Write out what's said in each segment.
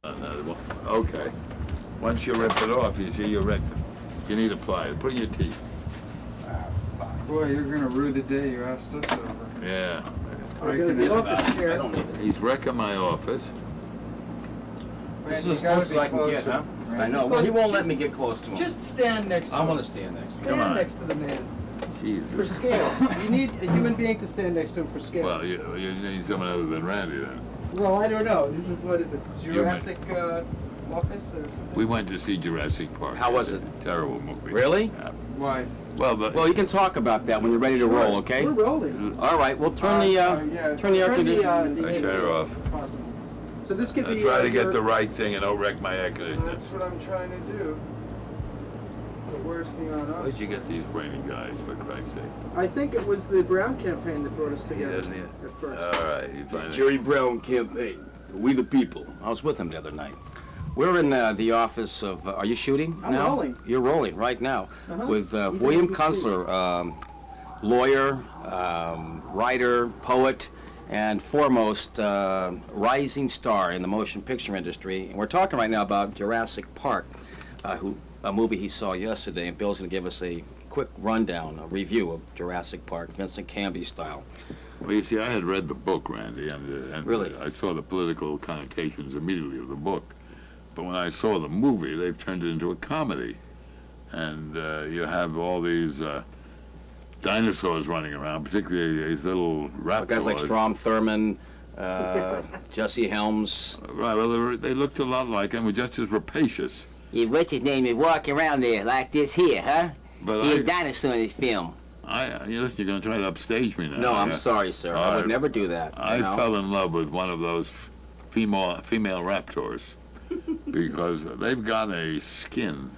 Okay. Once you rip it off, you see your rectum. You need to apply it. Put in your teeth. Boy, you're gonna rue the day you asked us over. Yeah. Because the office chair. He's wrecking my office. This is as close as I can get, huh? I know. Well, he won't let me get close to him. Just stand next to him. I want to stand next to him. Stand next to the man. For Jesus. scale. You need a human being to stand next to him for scale. Well, you need someone other than Randy then. Well, I don't know. This is, what is this? Jurassic office or something? We went to see Jurassic Park. How was it? Terrible movie. Really? Yeah. Why? Well, you can talk about that when you're ready to roll, okay? We're rolling. All right. Well, turn the air conditioner. the AC Turn it off. if possible. So this could I be. try to get the right thing and don't wreck my air conditioner. That's what I'm trying to do. The worst thing on us. Where'd you get these brainy guys, for Christ's sake? I think it was the Brown campaign that brought us together doesn't he? at first. All right, you find it. Jerry Brown campaign. We the people. I was with him the other night. We're in the office of. Are you shooting I'm now? rolling. You're rolling right now with Even William as we speak. Kunstler, lawyer, writer, poet, and foremost rising star in the motion picture industry. And we're talking right now about Jurassic Park, a movie he saw yesterday. And Bill's going to give us a quick rundown, a review of Jurassic Park, Vincent Canby style. Well, you see, I had read the book, Randy, and Really? I saw the political connotations immediately of the book. But when I saw the movie, they've turned it into a comedy. And you have all these dinosaurs running around, particularly these little raptors. Guys like Strom Thurmond, Jesse Helms. Right, well, they looked a lot like him, but just as rapacious. Yeah, what's his name? Is walking around there like this here, huh? But He's a dinosaur in this film. listen, you're going to try to upstage me now. No, I'm sorry, sir. I would never do that. I fell in love with one of those female raptors because they've got a skin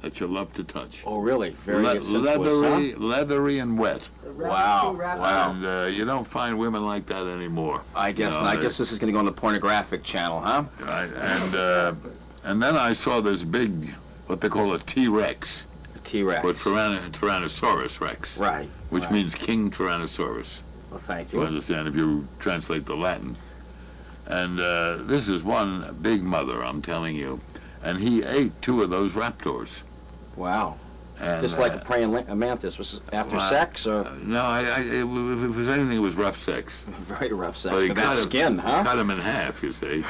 that you love to touch. Oh, really? Very sensuous, leathery and wet. Wow. Wow. And you don't find women like that anymore. I guess. You know, I guess this is going to go on the pornographic channel, huh? Right, and then I saw this big, what they call a T-Rex. T-Rex. But Tyrannosaurus Rex. Right. Which means King Tyrannosaurus. Well, thank You you. understand if you translate the Latin. And this is one big mother, I'm telling you. And he ate two of those raptors. Wow. And, Just like a praying mantis. Was it after sex or? No, if it was anything, it was rough sex. Very rough sex. But he With that cut skin, huh? Cut him in half, you see.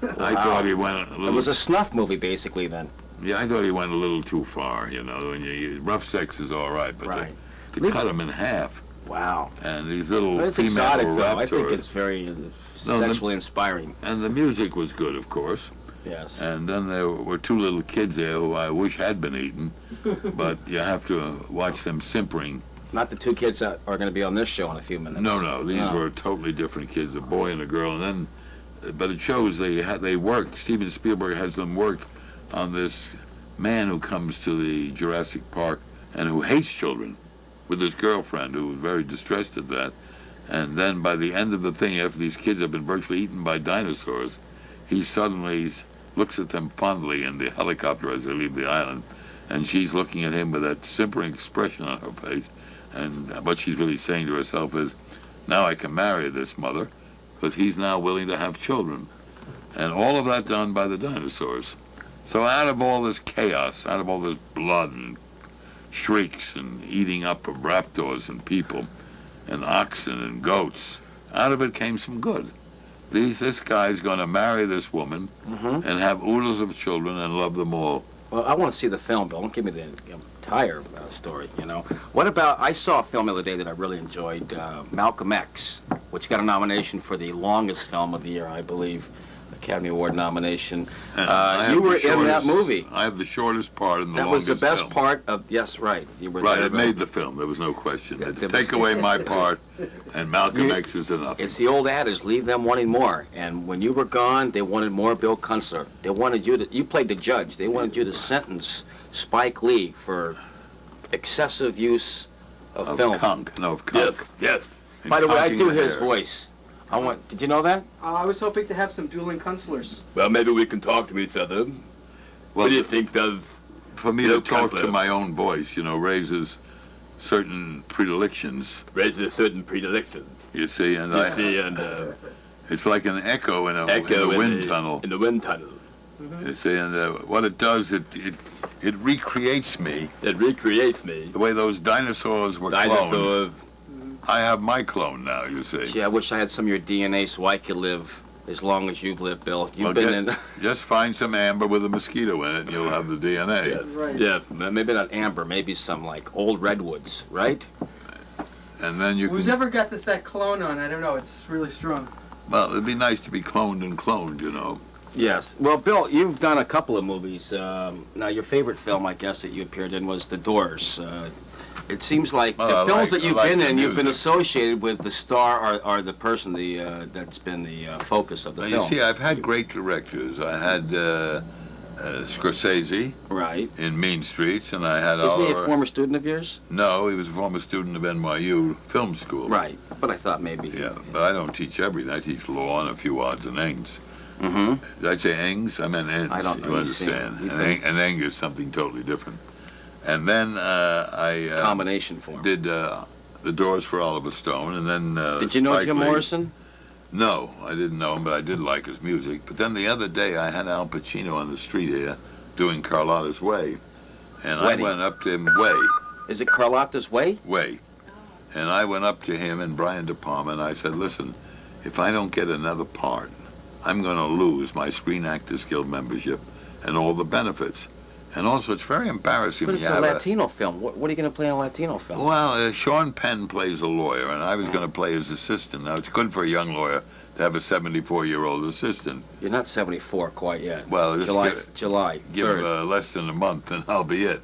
I Wow. thought he went a little... It was a snuff movie, basically, then. Yeah, I thought he went a little too far, you know. And rough sex is all right, but Right. to cut him in half. Wow. And these little It's female exotic, though. raptors. I think it's very sexually inspiring. And the music was good, of course. Yes. And then there were two little kids there who I wish had been eaten, but you have to watch them simpering. Not the two kids that are going to be on this show in a few minutes. No, these were totally different kids, a boy and a girl. And then, but it shows they work. Steven Spielberg has them work on this man who comes to the Jurassic Park and who hates children, with his girlfriend, who was very distressed at that. And then by the end of the thing, after these kids have been virtually eaten by dinosaurs, he suddenly looks at them fondly in the helicopter as they leave the island, and she's looking at him with that simpering expression on her face. And what she's really saying to herself is, now I can marry this mother, because he's now willing to have children. And all of that done by the dinosaurs. So out of all this chaos, out of all this blood and shrieks and eating up of raptors and people and oxen and goats, out of it came some good. This guy's going to marry this woman and have oodles of children and love them all. Well, I want to see the film, Bill. Don't give me the entire story, you know. What about, I saw a film the other day that I really enjoyed, Malcolm X, which got a nomination for the longest film of the year, I believe, Academy Award nomination. You were in that movie. I have the shortest part in the That longest was the best film. part of, yes, right. You were Right, there, it Bill. made the film. There was no question. Yeah, there Take was- away my part, and Malcolm X is enough. It's the old adage, leave them wanting more. And when you were gone, they wanted more Bill Kunstler. They wanted you to, you played the judge. They wanted you to sentence Spike Lee for excessive use of film. Of conk. Yes. And By the way, I conking do the his hair. voice. Did you know that? I was hoping to have some dueling Kunstlers. Well, maybe we can talk to each other. Well, think does... for me to talk to my own voice, you know, raises certain predilections, Raises a certain predilection. you see, and and it's like an echo in a wind tunnel. In the wind tunnel. You see, and what it does, it recreates me It recreates me. the way those dinosaurs were cloned. I have my clone now, you see. Gee, I wish I had some of your DNA so I could live as long as you've lived, Bill. You've Well, been in. just find some amber with a mosquito in it, and you'll have the DNA. Right. Yeah, maybe not amber, maybe some like old redwoods, right? And then you Who's can. ever got that clone on? I don't know. It's really strong. Well, it'd be nice to be cloned and cloned, you know. Yes. Well, Bill, you've done a couple of movies. Now, your favorite film, I guess, that you appeared in was The Doors. It seems like Well, the I films like- that you've I like been the in, you've been music. associated with the star or the person that's been the focus of the Now, film. you see, I've had great directors. I had Scorsese Right. in Mean Streets, and I had Isn't he a Oliver. former student of yours? No, he was a former student of NYU Film School. Right. But I thought maybe. Yeah, but I don't teach everything. I teach law and a few odds and ends. Mm-hmm. Did I say ends? I meant ends. I don't You understand. understand? You've An eng is something totally different. And then I Combination form. did The Doors for Oliver Stone, and then Did you know Spike Jim Lee. Morrison? No, I didn't know him, but I did like his music. But then the other day, I had Al Pacino on the street here doing Carlotta's Way, and Wedding. I went up to him, Way, Is it Carlotta's Way? and I went up to him and Brian De Palma, and I said, listen, if I don't get another part, I'm going to lose my Screen Actors Guild membership and all the benefits. And also, it's very embarrassing But when it's you a have Latino film. What are you going to play in a Latino film? Well, Sean Penn plays a lawyer, and I was going to play his assistant. Now, it's good for a young lawyer to have a 74-year-old assistant. You're not 74 quite yet. Well, just July give 3rd. him less than a month, and I'll be it.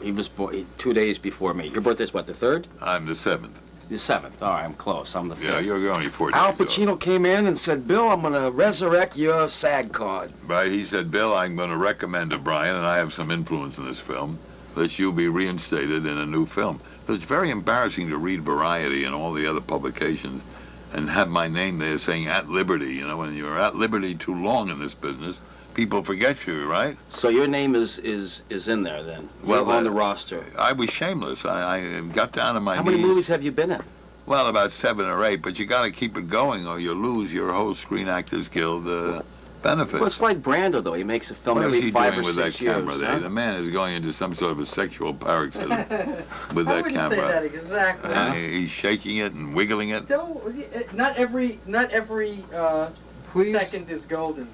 He was born 2 days before me. Your birthday's what, the 3rd? I'm the 7th. The 7th. All right, I'm close. I'm the 5th. Yeah, you're only 4 Al days off. Pacino came in and said, Bill, I'm going to resurrect your SAG card. Right, he said, Bill, I'm going to recommend to Brian, and I have some influence in this film, that you'll be reinstated in a new film. But it's very embarrassing to read Variety and all the other publications and have my name there saying at liberty. You know, when you're at liberty too long in this business, people forget you, right? So your name is in there then? Well, You're on the roster. I was shameless. I got down on my How knees. many movies have you been in? Well, about 7 or 8, but you got to keep it going or you lose your whole Screen Actors Guild benefits. Well, it's like Brando, though. He makes a film What is every he 5 doing or with 6 that camera years. there? Huh? The man is going into some sort of a sexual paroxysm with I that wouldn't camera. say that exactly. And he's shaking it and wiggling it. Not every Please, second is golden.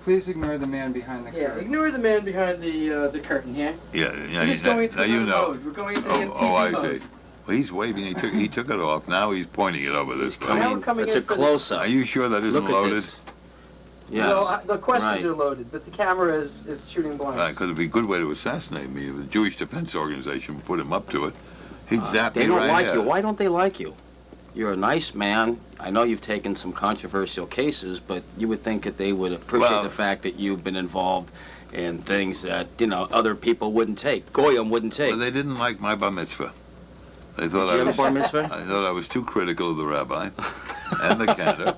please ignore the man behind the Yeah, curtain. ignore the man behind the curtain here. Yeah, yeah. He's going into now you another know. mode. We're going into Oh, MTV I mode. see. Well, he's waving. He took it off. Now he's pointing it over this Coming- way. Now we're coming it's a in for the- close-up. Are you sure that isn't Look at loaded? this. Yes. No, the questions right. are loaded, but the camera is shooting blanks. Because it'd be a good way to assassinate me. The Jewish Defense Organization would put him up to it. He'd zap They me don't right like here. you. Why don't they like you? You're a nice man. I know you've taken some controversial cases, but you would think that they would appreciate Well- the fact that you've been involved in things that, other people wouldn't take. Goyim wouldn't take. Well, they didn't like my bar mitzvah. They thought Did you have a I was. bar mitzvah? I thought I was too critical of the rabbi and the cantor,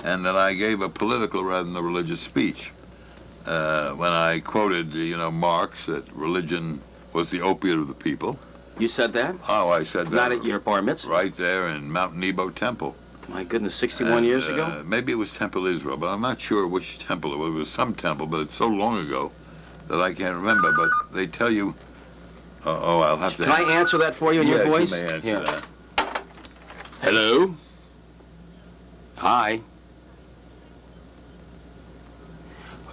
and that I gave a political rather than a religious speech. When I quoted, Marx, that religion was the opiate of the people. You said that? Oh, I said that. Not at your bar mitzvah? Right there in Mount Nebo Temple. My goodness, 61 And, years ago? Maybe it was Temple Israel, but I'm not sure which temple it was. It was some temple, but it's so long ago that I can't remember. But they tell you, I'll have to. Can I answer that for you in your Yes, voice? you may answer Yeah. that. Hello? Hi.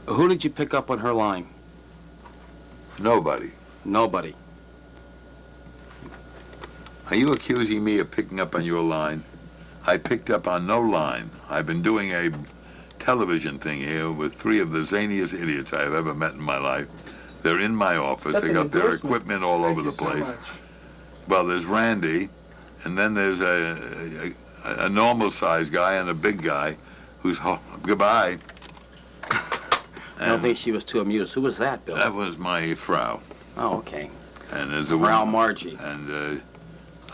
Who did you pick up on her line? Nobody. Nobody. Are you accusing me of picking up on your line? I picked up on no line. I've been doing a television thing here with 3 of the zaniest idiots I have ever met in my life. They're in my office. That's They an got their endorsement. equipment all Thank over you the so place. much. Well, there's Randy, and then there's a normal-sized guy and a big guy who's goodbye. I don't think she was too amused. Who was that, Bill? That was my Frau, Oh, okay. and there's a Frau woman, Margie. and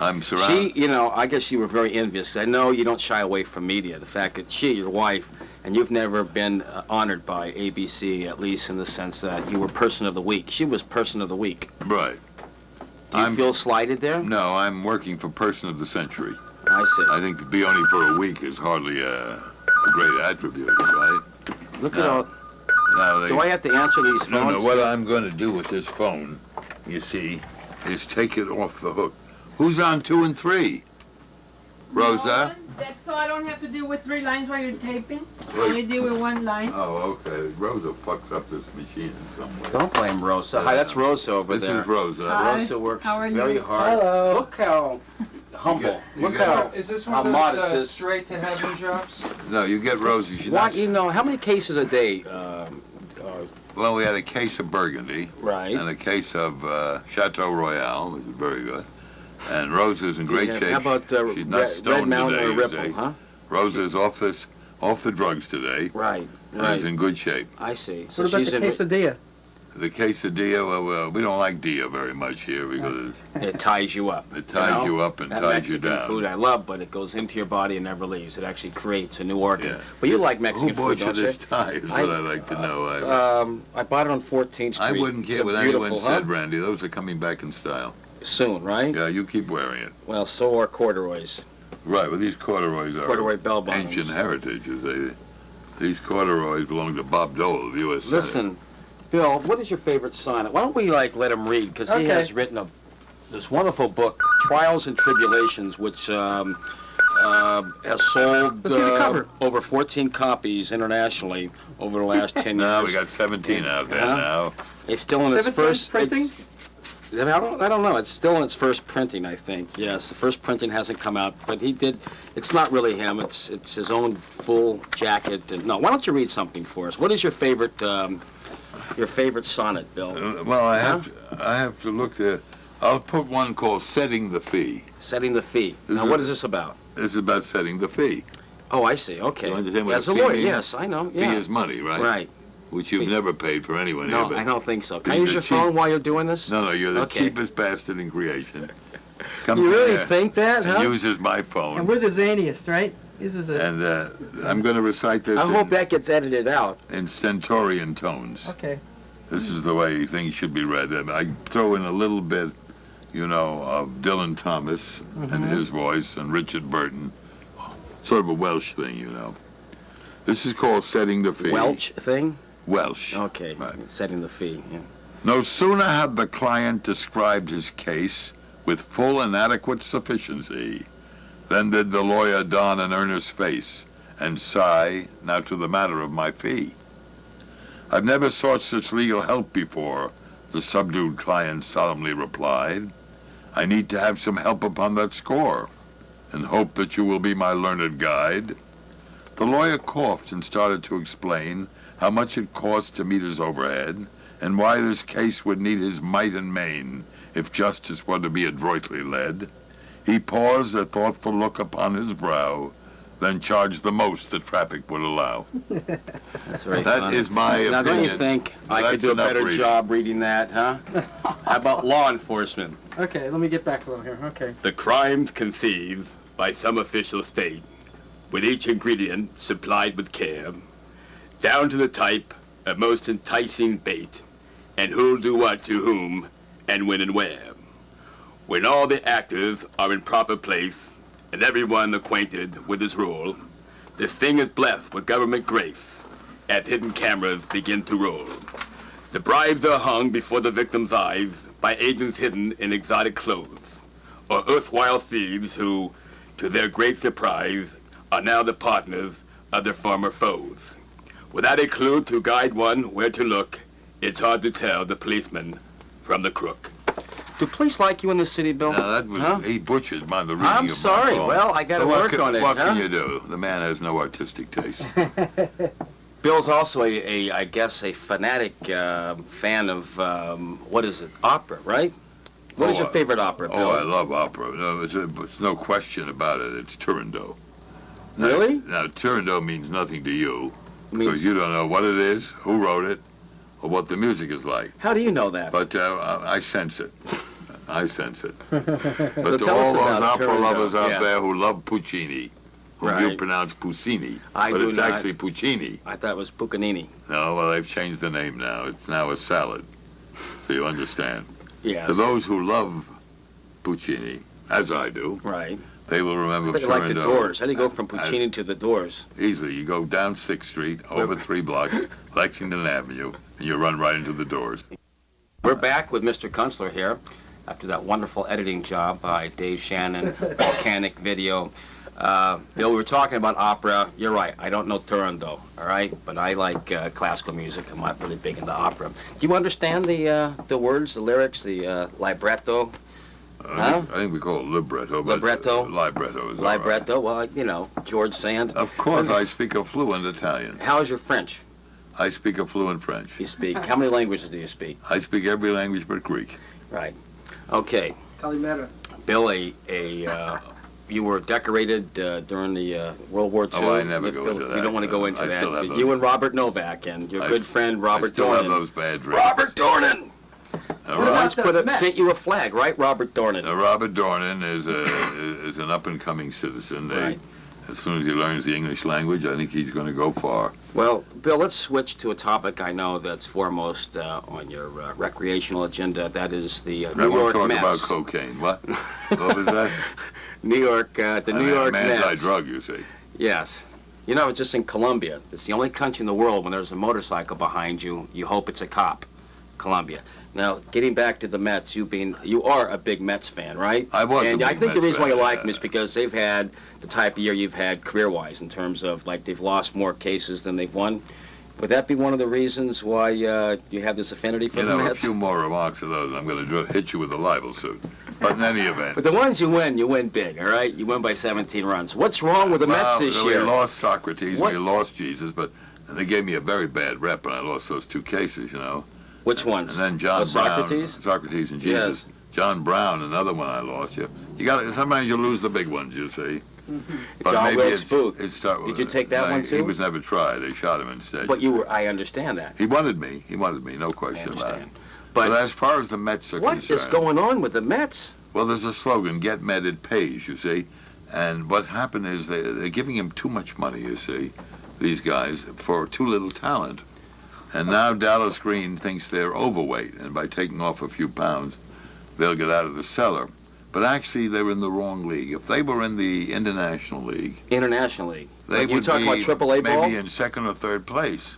I'm surrounded. She, I guess you were very envious. I know you don't shy away from media. The fact that she, your wife, and you've never been honored by ABC, at least in the sense that you were Person of the Week. She was Person of the Week. Right. Do you I'm- feel slighted there? No, I'm working for Person of the Century. I see. I think to be only for a week is hardly a great attribute, right? Look No. at all. No, Do I have to answer these no, phones? no, what I'm going to do with this phone, you see, is take it off the hook. Who's on 2 and 3? Rosa? No one. That's so I don't have to deal with 3 lines while you're taping. I Wait. only deal with 1 line. Oh, okay. Rosa fucks up this machine in some way. Don't blame Rosa. Hi, that's Rosa over This there. is Rosa. Hi. Rosa works How are you? very hard. Hello. Look how humble. You Look get- how Is this how one of modest those is. straight to heaven jobs? No, you get Rosa. She's What, not. you know, how many cases a day? Well, we had a case of Burgundy Right. and a case of Chateau Royale, which is very good. And Rosa's in great shape. How about She's not Red stoned Mountain today, or you Ripple, say. huh? Rosa's off the drugs today. Right, And right. is in good shape. I see. What about the quesadilla? The quesadilla, well, we don't like dia very much here because It ties you up. it ties you up and that ties you Mexican down. food I love, but it goes into your body and never leaves. It actually creates a new organ. Yeah. But you like Mexican Who bought food, you don't this you? tie is what I'd like to know. I bought it on 14th Street. I wouldn't It's care what anyone beautiful, said, huh? Randy. Those are coming back in style. Soon, right? Yeah, you keep wearing it. Well, so are corduroys. Right, well, these corduroys are Corduroy bell bottoms. ancient heritage. These corduroys belong to Bob Dole, the U.S. Senate. Listen, Bill, what is your favorite sonnet? Why don't we let him read? Because he Okay. has written this wonderful book, Trials and Tribulations, which has sold Let's see the cover. over 14 copies internationally over the last 10 years. Now we got 17 out there Huh? now. It's still in its 17 first printing? I don't know. It's still in its first printing, I think. Yes, the first printing hasn't come out, but he did. It's not really him. It's his own full jacket. And, no, why don't you read something for us? What is your favorite sonnet, Bill? Well, I have to look there. I'll put one called Setting the Fee. Setting the fee. This Now, is what a- is this about? This is about setting the fee. Oh, I see. Okay. You understand what As a a fee lawyer, means? yes, I know. Fee Yeah. is money, right? Right. Which you've Fee. never paid for anyone No, here. But I don't think so. Can I You're use the your cheap- phone while you're doing this? No, you're the Okay. cheapest bastard in creation. Come You really here think that, and huh? uses my And phone. we're the zaniest, right? This is a. And I'm going to recite this I hope in, that gets edited out. in stentorian tones. Okay. This is the way things should be read. And I throw in a little bit, of Dylan Thomas and his voice and Richard Burton. Sort of a Welsh thing, This is called Setting the Fee. Welch thing? Welsh. Okay. Right. Setting the fee. Yeah. No sooner had the client described his case with full and adequate sufficiency than did the lawyer don an earnest face and sigh, now to the matter of my fee. I've never sought such legal help before, the subdued client solemnly replied. I need to have some help upon that score, and hope that you will be my learned guide. The lawyer coughed and started to explain how much it cost to meet his overhead, and why this case would need his might and main if justice were to be adroitly led. He paused, a thoughtful look upon his brow, then charged the most that traffic would allow. That's very That funny. is my Now, don't you opinion. think I That's could do a enough better reading. job reading that, huh? How about law enforcement? Okay, let me get back a little here. Okay. The crimes conceived by some official state, with each ingredient supplied with care, down to the type of most enticing bait, and who'll do what to whom, and when and where. When all the actors are in proper place, and everyone acquainted with his role, the thing is blessed with government grace, as hidden cameras begin to roll. The bribes are hung before the victim's eyes by agents hidden in exotic clothes, or erstwhile thieves who, to their great surprise, are now the partners of their former foes. Without a clue to guide one where to look, it's hard to tell the policeman from the crook. Do police like you in this city, Bill? Now, that was, Huh? he butchered the reading I'm of my sorry. poem. Well, I got to But work on it, What huh? can you do? The man has no artistic taste. Bill's also I guess, a fanatic fan of, what is it, opera, right? What is your favorite opera, Bill? Oh, I love opera. No, it's no question about it. It's Turandot. Really? Now, Turandot means nothing to you. Means- So you don't know what it is, who wrote it, or what the music is like. How do you know that? But I sense it. I sense it. But So to tell us all those about opera Turandot, lovers out yeah. there who love Puccini, who you Right. pronounce Puccini, I but do it's not. actually Puccini. I thought it was Puccanini. No, well, they've changed the name now. It's now a salad. So you understand. Yes. To those who love Puccini, as I do, Right. They will remember I think I like the Turandot. Doors. How do you go from Puccini to the Doors? Easily. You go down 6th Street, over 3 blocks, Lexington Avenue, and you run right into the Doors. We're back with Mr. Kunstler here after that wonderful editing job by Dave Channon, Volcanic Video. Bill, we were talking about opera. You're right. I don't know Turandot, all right? But I like classical music. I'm not really big into opera. Do you understand the words, the lyrics, the libretto? I think we call it libretto. But Libretto? Libretto is all right. Libretto? Well, you know, George Sand. Of course, I speak a fluent Italian. How is your French? I speak a fluent French. You speak. How many languages do you speak? I speak every language but Greek. Right. Okay. Calimera. Bill, you were decorated during the World War II. Oh, I never go Phil- into that. You don't want to go into I that. still have But those. you and Robert Novak and your I good st- friend Robert I still have Dornan. those bad dreams. Robert Dornan! All What right. Once about those sent Mets? you a flag, right, Robert Dornan? Robert Dornan is an up-and-coming citizen. Right. As soon as he learns the English language, I think he's going to go far. Well, Bill, let's switch to a topic I know that's foremost on your recreational agenda. That is the I New won't York talk Mets. about cocaine. What? What was that? New York, the New York Mets. Anti-drug, you see. Yes. You know, it's just in Colombia. It's the only country in the world when there's a motorcycle behind you, you hope it's a cop. Colombia. Now, getting back to the Mets, you are a big Mets fan, right? I was a And big I think the Mets reason why you fan, like yeah. them is because they've had the type of year you've had career-wise in terms of, like, they've lost more cases than they've won. Would that be one of the reasons why you have this affinity for You the know, a Mets? few more remarks of those, and I'm going to hit you with a libel suit. But in any event. But the ones you win big, all right? You win by 17 runs. What's wrong with the Mets this we year? lost Socrates, What? we lost Jesus, but and they gave me a very bad rep when I lost those 2 cases, you know. Which ones? And then John Oh, Brown, Socrates? and Jesus. John Brown, another one I lost. You got sometimes you lose the big ones, you see. But John maybe Wilkes it's- Booth. Did you take that one, He too? was never tried. They shot him instead. But I understand that. He wanted me. No I question about it. understand. But But as far as the Mets are what concerned, is going on with the Mets? well, there's a slogan: "Get Met, it pays." You see, and what's happened is they're giving him too much money. You see, these guys for too little talent, and now Dallas Green thinks they're overweight, and by taking off a few pounds, they'll get out of the cellar. But actually, they're in the wrong league. If they were in the International League, International League. they You would talking be about Triple A ball? maybe in 2nd or 3rd place.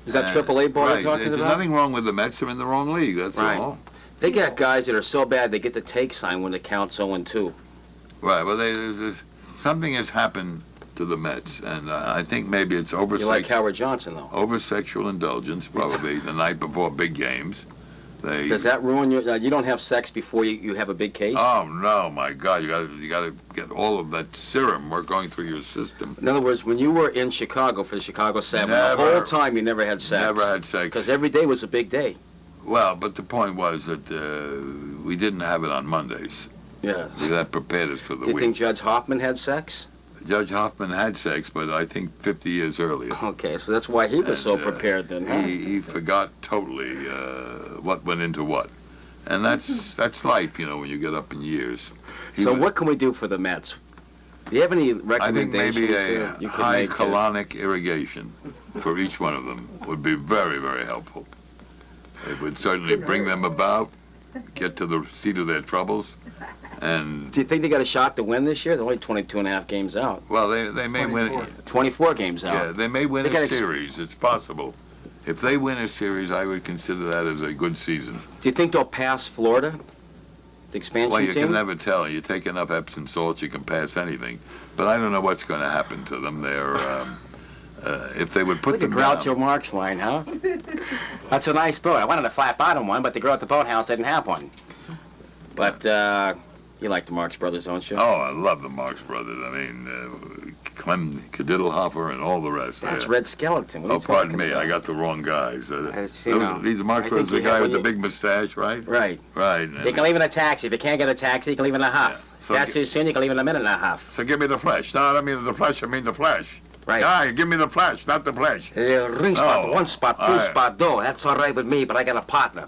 Is that Triple A ball right. you're talking There's about? nothing wrong with the Mets. They're in the wrong league. That's Right. all. They got guys that are so bad they get the take sign when the count's 0-2. Right. Well, something has happened to the Mets, and I think maybe it's over You like Howard Johnson, though. over sexual indulgence, probably the night before big games. Does that ruin your... you don't have sex before you have a big case? Oh no, my God! You got to get all of that serum going through your system. In other words, when you were in Chicago for the Chicago 7, the Never. whole time you never had sex. Never had sex. Because every day was a big day. Well, but the point was that we didn't have it on Mondays. Yes. That prepared us for the Do you week. think Judge Hoffman had sex? Judge Hoffman had sex, but I think 50 years earlier. Okay, so that's why he was so And, prepared then, huh? He forgot totally what went into what. And that's life, you know, when you get up in years. He So was- what can we do for the Mets? Do you have any I think recommendations maybe you a could high make? colonic irrigation for each one of them would be very, very helpful. It would certainly bring them about, get to the seat of their troubles, and, Do you think they got a shot to win this year? They're only 22 and a half games out. well, they may win. 24. 24 games out. Yeah, they may win They a got ex- series. It's possible. If they win a series, I would consider that as a good season. Do you think they'll pass Florida? The expansion Well, you team? can never tell. You take enough Epsom salt, you can pass anything. But I don't know what's going to happen to them. They're, if they would put Look at them Groucho down. Marx line, huh? That's a nice boat. I wanted a flat bottom one, but the girl at the boathouse didn't have one. But you like the Marx Brothers, don't you? Oh, I love the Marx Brothers. I mean, Clem Kadiddlehofer and all the rest. That's Red Skeleton. What are Oh, you talking pardon me. about? I got the wrong guys. You know, These are Marx I Brothers, think the you guy have- with the when you- big mustache, right? Right. Right. You can leave in a taxi. If you can't get a taxi, you can leave in a half. Yeah. So That's too soon, you can leave in a minute and a half. So give me the flesh. No, I don't mean the flesh. I mean the flesh. Right. Guy, give me the flesh, not the flesh. Ring spot, Oh, one spot, two all right. spot, do. That's all right with me, but I got a partner.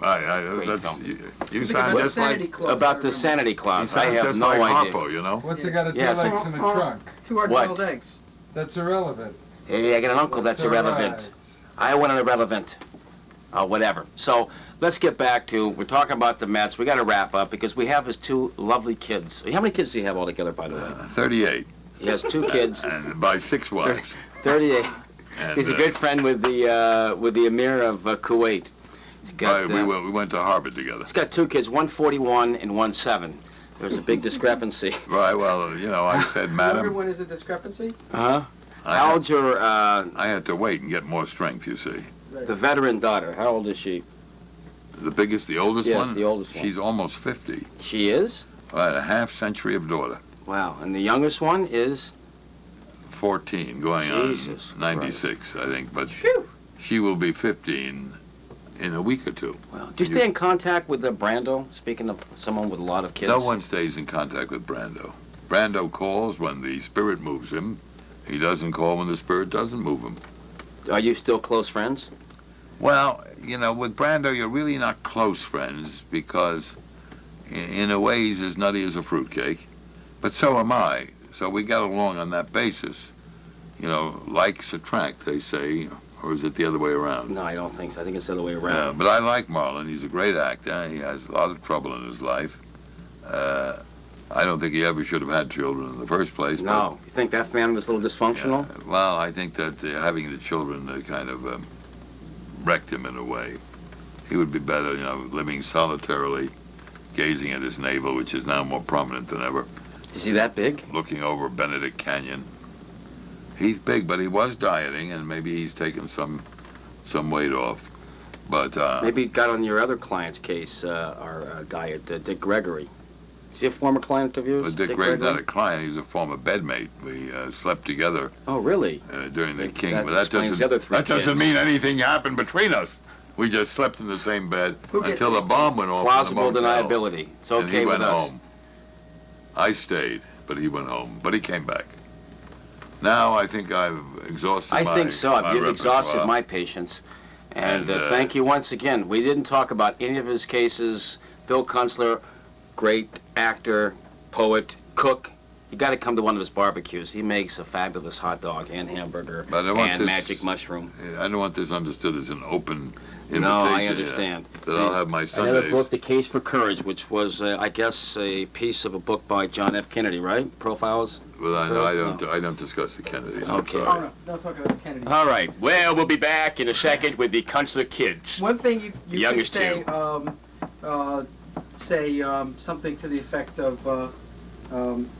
That's, film. you sound What's just Sanity like... Claus? About I the remember. sanity He clause, I sounds have just no like idea. Harpo, you know? What's it got to do Yes. legs in a trunk? 2 hard What? boiled eggs. That's irrelevant. Hey, I got an uncle that's all irrelevant. right. I want an irrelevant. whatever. So let's get back to, we're talking about the Mets. We got to wrap up because we have his two lovely kids. How many kids do you have altogether, by the way? 38, He has 2 kids, and by 6 wives. 38. And, He's a good friend with the Emir of Kuwait. He's got, right, we went to Harvard together. he's got 2 kids, one 41 and one 7. There's a big discrepancy. Right, well, you know, I said, Younger madam, one is a discrepancy? Huh? I How had, old's your, I had to wait and get more strength, you see. the veteran daughter? How old is she? The biggest, the oldest Yes, one? the oldest one. She's almost 50. She is? Right, a half century of daughter. Wow. And the youngest one is? 14, going Jesus on 96, I think. But Phew. she will be 15 in a week or two. Well, do you stay in contact with Brando? Speaking of someone with a lot of kids. No one stays in contact with Brando. Brando calls when the spirit moves him. He doesn't call when the spirit doesn't move him. Are you still close friends? Well, you know, with Brando, you're really not close friends because, in a way, he's as nutty as a fruitcake. But so am I. So we got along on that basis. You know, likes attract, they say, or is it the other way around? No, I don't think so. I think it's the other way Yeah, around. but I like Marlon. He's a great actor. He has a lot of trouble in his life. I don't think he ever should have had children in the first place. No. You think that family was a little But, dysfunctional? yeah, well, I think that having the children kind of wrecked him in a way. He would be better, you know, living solitarily, gazing at his navel, which is now more prominent than ever, Is he that big? looking over Benedict Canyon. He's big, but he was dieting, and maybe he's taken some weight off. But Maybe he got on your other client's case, our diet, Dick Gregory. Is he a former client of yours? Dick Gregory's not a client. He's a former bedmate. We slept together Oh, really? during the King. That But that explains the doesn't, other 3 that doesn't kids. mean anything happened between us. We just slept in the same bed Who gets until the this bomb went off. Plausible in the motel. deniability. It's And he okay with went us. home. I stayed, but he went home. But he came back. Now I think I've exhausted I my think so. my You've exhausted repertoire. my patience. And And, thank you once again. We didn't talk about any of his cases. Bill Kunstler, great actor, poet, cook. You got to come to one of his barbecues. He makes a fabulous hot dog and hamburger But I want and this- magic mushroom. I don't want this understood as an open invitation. No, I understand. That I'll have my Another Sundays. book, The Case for Courage, which was, I guess, a piece of a book by John F. Kennedy, right? Profiles? Well, I don't discuss the Kennedys. I'm Okay. Oh, sorry. no, don't talk about Kennedy. All right. Well, we'll be back in a second with the Kunstler kids. One thing you could youngest say, something to the effect of,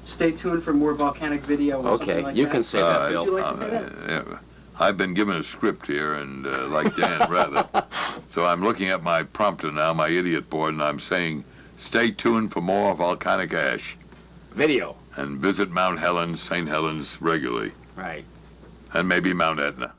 stay tuned for more volcanic video or something Okay, like you that. can say that, Would Bill. you like to say that? Yeah. I've been given a script here, and like Dan, rather. So I'm looking at my prompter now, my idiot board, and I'm saying, stay tuned for more volcanic ash, Video. and visit Mount Helens, St. Helens regularly, Right. and maybe Mount Etna.